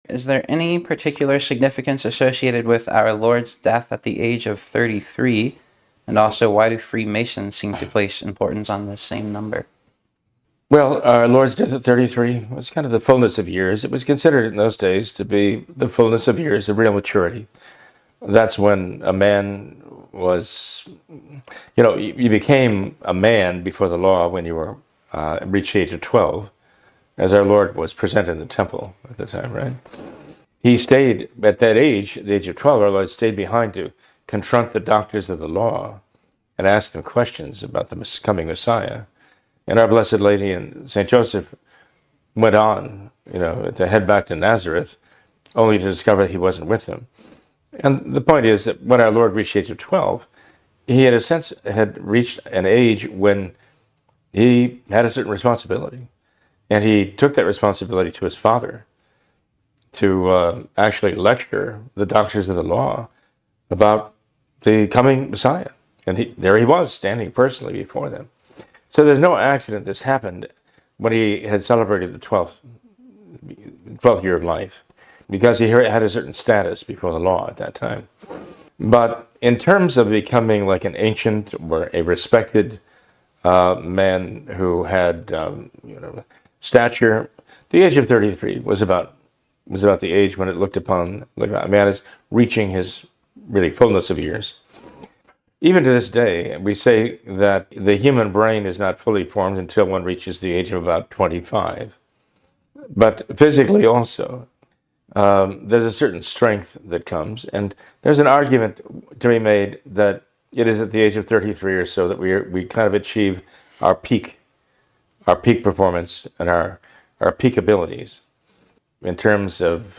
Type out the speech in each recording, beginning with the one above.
Is there any particular significance associated with our Lord's death at the age of 33? And also, why do Freemasons seem to place importance on this same number? Well, our Lord's death at 33 was kind of the fullness of years. It was considered in those days to be the fullness of years of real maturity. That's when a man was, you became a man before the law when you were reached the age of 12, as our Lord was presented in the temple at the time, right? He stayed at that age, the age of 12, our Lord stayed behind to confront the doctors of the law and ask them questions about the coming Messiah. And our Blessed Lady and St. Joseph went on, to head back to Nazareth, only to discover he wasn't with them. And the point is that when our Lord reached the age of 12, he, in a sense, had reached an age when he had a certain responsibility. And he took that responsibility to his Father to actually lecture the doctors of the law about the coming Messiah. And there he was, standing personally before them. So there's no accident this happened when he had celebrated the 12th year of life, because he had a certain status before the law at that time. But in terms of becoming like an ancient or a respected man who had stature, the age of 33 was about the age when it looked upon like a man as reaching his really fullness of years. Even to this day, we say that the human brain is not fully formed until one reaches the age of about 25. But physically also, there's a certain strength that comes, and there's an argument to be made that it is at the age of 33 or so that we kind of achieve our peak performance and our peak abilities in terms of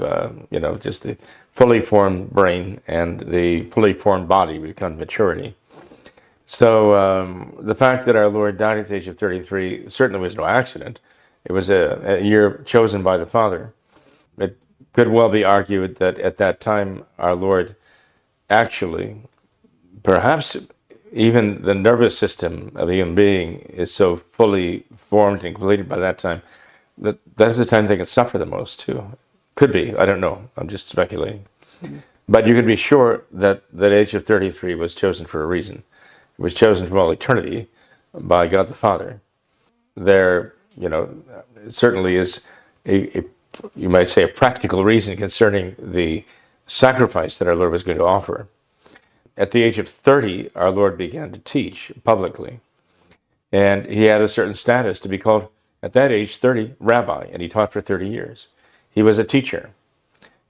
just the fully formed brain and the fully formed body become maturity. So the fact that our Lord died at the age of 33 certainly was no accident. It was a year chosen by the Father. It could well be argued that at that time our Lord actually, perhaps even the nervous system of a human being is so fully formed and completed by that time that's the time they can suffer the most too. Could be, I don't know, I'm just speculating. But you can be sure that that age of 33 was chosen for a reason. It was chosen from all eternity by God the Father. There, certainly is you might say, a practical reason concerning the sacrifice that our Lord was going to offer. At the age of 30, our Lord began to teach publicly. And he had a certain status to be called, at that age, 30, rabbi, and he taught for 30 years. He was a teacher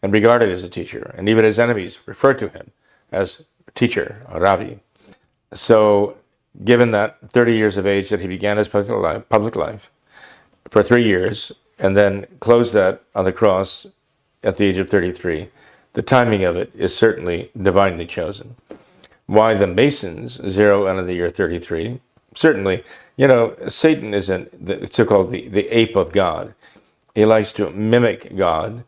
and regarded as a teacher, and even his enemies referred to him as a teacher, a rabbi. So, given that 30 years of age that he began his public life for 3 years, and then closed that on the cross at the age of 33, the timing of it is certainly divinely chosen. Why the Masons zero in on the year 33? Certainly, Satan is so-called the ape of God. He likes to mimic God,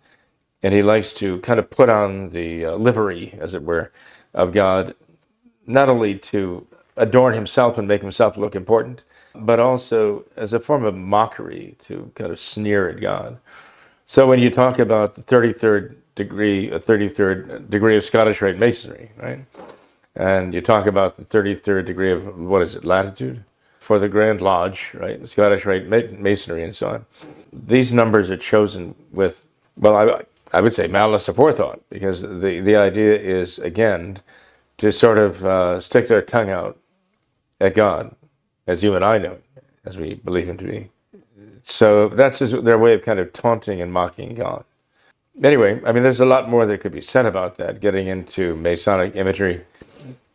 and he likes to kind of put on the livery, as it were, of God, not only to adorn himself and make himself look important, but also as a form of mockery to kind of sneer at God. So when you talk about the 33rd degree of Scottish Rite Masonry, right? And you talk about the 33rd degree of, latitude? For the Grand Lodge, right? Scottish Rite Masonry and so on. These numbers are chosen with, well, I would say malice aforethought, because the idea is, again, to sort of stick their tongue out at God, as you and I know, as we believe him to be. So that's their way of kind of taunting and mocking God. Anyway, there's a lot more that could be said about that, getting into Masonic imagery.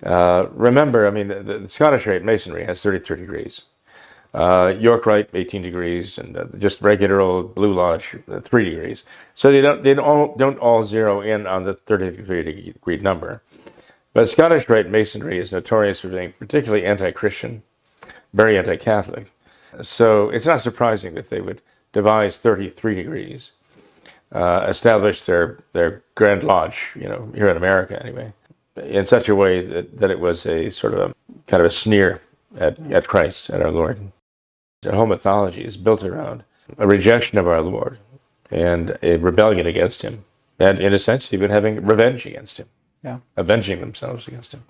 Remember, the Scottish Rite Masonry has 33 degrees. York Rite, 18 degrees, and just regular old Blue Lodge, 3 degrees. So they don't all zero in on the 33 degree number. But Scottish Rite Masonry is notorious for being particularly anti-Christian, very anti-Catholic. So it's not surprising that they would devise 33 degrees, establish their Grand Lodge, here in America anyway, in such a way that it was a sort of a kind of a sneer at Christ, at our Lord. The whole mythology is built around a rejection of our Lord, and a rebellion against him. And in a sense, even having revenge against him, Yeah. avenging themselves against him.